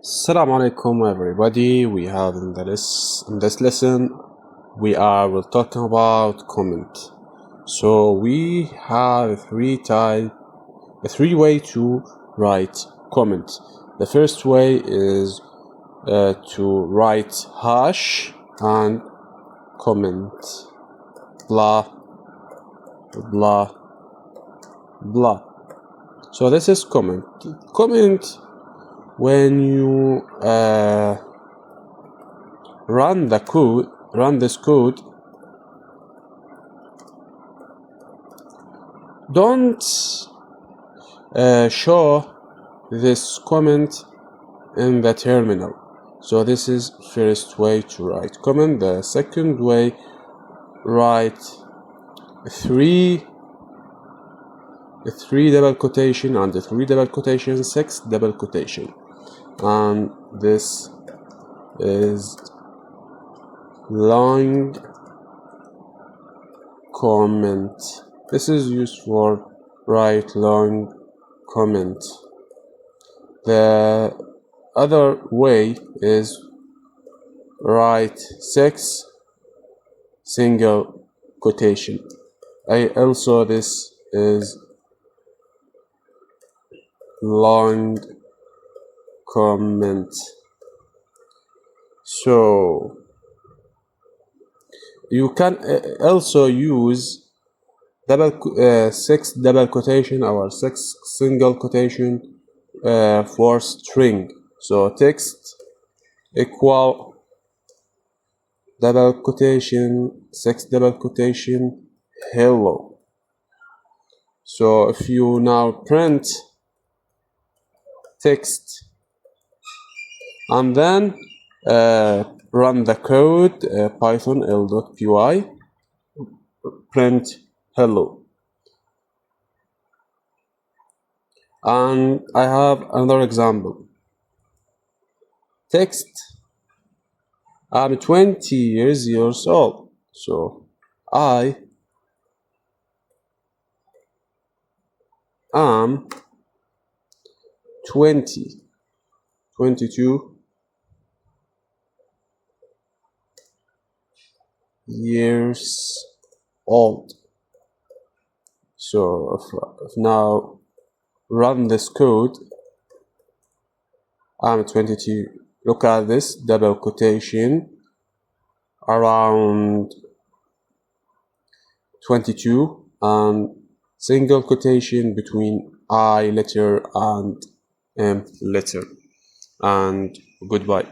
Assalamu alaikum everybody. We have in this lesson we're talking about comment. So we have three way to write comment. The first way is to write hash and comment, blah blah blah. So this is comment. When you run this code, don't show this comment in the terminal. So this is first way to write comment. The second way, write three double quotation and 3 double quotation, 6 double quotation, and this is long comment. This is used for write long comment. The other way is write 6 single quotation. Also this is long comment. So you can also use 6 double quotation or 6 single quotation for string. So text equal double quotation 6 double quotation hello. So if you now print text and then run the code python l.py, print hello. And I have another example. Text, I'm 20 years old. So I am 22 years old. So if now run this code, I'm 22. Look at this double quotation around 22 and single quotation between I letter and M letter. And goodbye.